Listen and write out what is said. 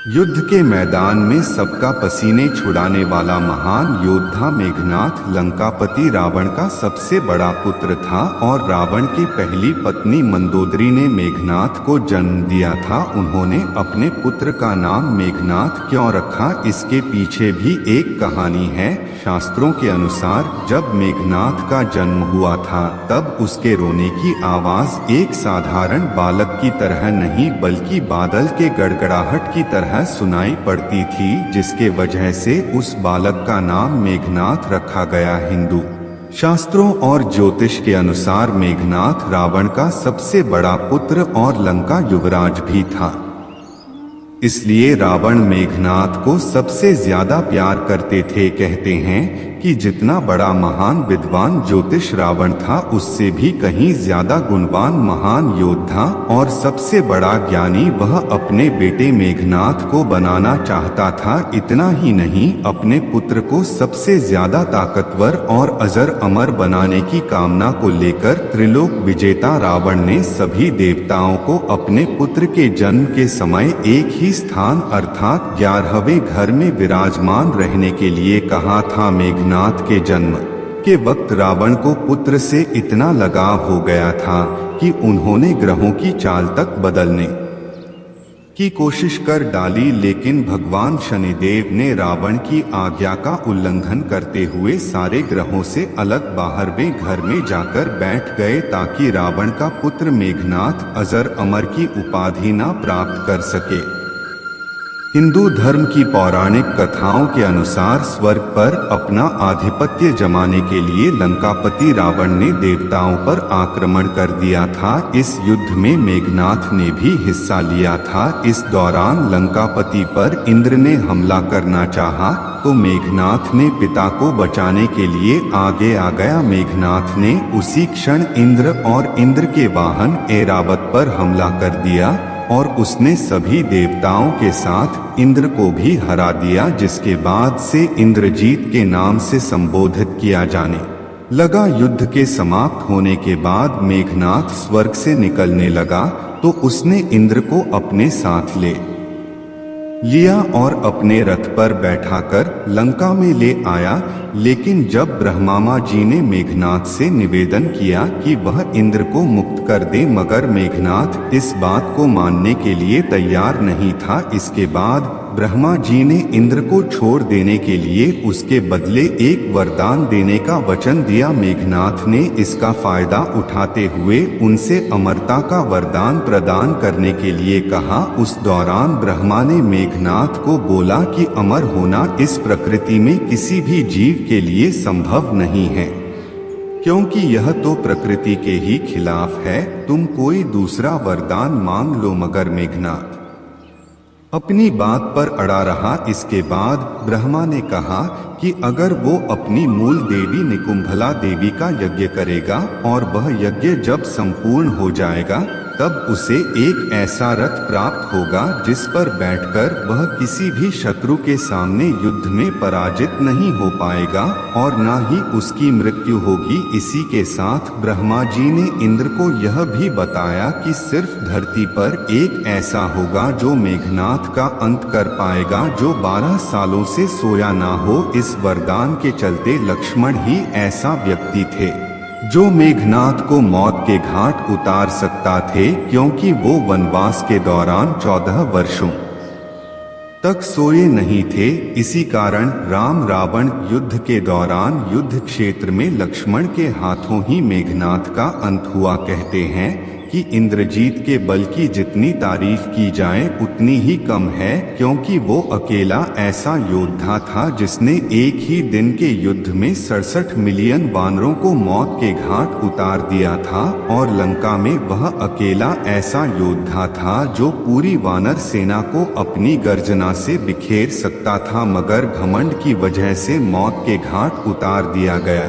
युद्ध के मैदान में सबका पसीने छुड़ाने वाला महान योद्धा मेघनाथ लंकापति रावण का सबसे बड़ा पुत्र था और रावण की पहली पत्नी मंदोदरी ने मेघनाथ को जन्म दिया था। उन्होंने अपने पुत्र का नाम मेघनाथ क्यों रखा, इसके पीछे भी एक कहानी है। शास्त्रों के अनुसार जब मेघनाथ का जन्म हुआ था तब उसके रोने की आवाज एक साधारण बालक की तरह नहीं बल्कि बादल के गड़गड़ाहट की तरह सुनाई पड़ती थी, जिसके वजह से उस बालक का नाम मेघनाथ रखा गया। हिंदू शास्त्रों और ज्योतिष के अनुसार मेघनाथ रावण का सबसे बड़ा पुत्र और लंका युवराज भी था, इसलिए रावण मेघनाथ को सबसे ज्यादा प्यार करते थे। कहते हैं कि जितना बड़ा महान विद्वान ज्योतिष रावण था, उससे भी कहीं ज्यादा गुणवान महान योद्धा और सबसे बड़ा ज्ञानी वह अपने बेटे मेघनाथ को बनाना चाहता था। इतना ही नहीं, अपने पुत्र को सबसे ज्यादा ताकतवर और अजर अमर बनाने की कामना को लेकर त्रिलोक विजेता रावण ने सभी देवताओं को अपने पुत्र के जन्म के समय एक ही स्थान अर्थात 11वें घर में विराजमान रहने के लिए कहा था। मेघनाथ के जन्म के वक्त रावण को पुत्र से इतना लगाव हो गया था कि उन्होंने ग्रहों की चाल तक बदलने की कोशिश कर डाली, लेकिन भगवान शनिदेव ने रावण की आज्ञा का उल्लंघन करते हुए सारे ग्रहों से अलग 12वें घर में जाकर बैठ गए ताकि रावण का पुत्र मेघनाथ अजर अमर की उपाधि न प्राप्त कर सके। हिंदू धर्म की पौराणिक कथाओं के अनुसार स्वर्ग पर अपना आधिपत्य जमाने के लिए लंकापति रावण ने देवताओं पर आक्रमण कर दिया था। इस युद्ध में मेघनाथ ने भी हिस्सा लिया था। इस दौरान लंकापति पर इंद्र ने हमला करना चाहा तो मेघनाथ ने पिता को बचाने के लिए आगे आ गया। मेघनाथ ने उसी क्षण इंद्र और इंद्र के वाहन ऐरावत पर हमला कर दिया और उसने सभी देवताओं के साथ इंद्र को भी हरा दिया, जिसके बाद से इंद्रजीत के नाम से संबोधित किया जाने लगा। युद्ध के समाप्त होने के बाद मेघनाथ स्वर्ग से निकलने लगा तो उसने इंद्र को अपने साथ ले लिया और अपने रथ पर बैठाकर लंका में ले आया। लेकिन जब ब्रह्मा जी ने मेघनाथ से निवेदन किया कि वह इंद्र को मुक्त कर दे, मगर मेघनाथ इस बात को मानने के लिए तैयार नहीं था। इसके बाद ब्रह्मा जी ने इंद्र को छोड़ देने के लिए उसके बदले एक वरदान देने का वचन दिया। मेघनाथ ने इसका फायदा उठाते हुए उनसे अमरता का वरदान प्रदान करने के लिए कहा। उस दौरान ब्रह्मा ने मेघनाथ को बोला कि अमर होना इस प्रकृति में किसी भी जीव के लिए संभव नहीं है, क्योंकि यह तो प्रकृति के ही खिलाफ है। तुम कोई दूसरा वरदान मांग लो। मगर मेघनाथ अपनी बात पर अड़ा रहा। इसके बाद ब्रह्मा ने कहा कि अगर वो अपनी मूल देवी निकुंभला देवी का यज्ञ करेगा और वह यज्ञ जब संपूर्ण हो जाएगा तब उसे एक ऐसा रथ प्राप्त होगा जिस पर बैठकर वह किसी भी शत्रु के सामने युद्ध में पराजित नहीं हो पाएगा और न ही उसकी मृत्यु होगी। इसी के साथ ब्रह्मा जी ने इंद्र को यह भी बताया कि सिर्फ धरती पर एक ऐसा होगा जो मेघनाथ का अंत कर पाएगा, जो 12 सालों से सोया ना हो। इस वरदान के चलते लक्ष्मण ही ऐसा व्यक्ति थे जो मेघनाथ को मौत के घाट उतार सकता थे, क्योंकि वो वनवास के दौरान 14 वर्षों तक सोए नहीं थे। इसी कारण राम रावण युद्ध के दौरान युद्ध क्षेत्र में लक्ष्मण के हाथों ही मेघनाथ का अंत हुआ। कहते हैं कि इंद्रजीत के बल की जितनी तारीफ की जाए उतनी ही कम है, क्योंकि वो अकेला ऐसा योद्धा था जिसने एक ही दिन के युद्ध में 67 मिलियन वानरों को मौत के घाट उतार दिया था। और लंका में वह अकेला ऐसा योद्धा था जो पूरी वानर सेना को अपनी गर्जना से बिखेर सकता था, मगर घमंड की वजह से मौत के घाट उतार दिया गया।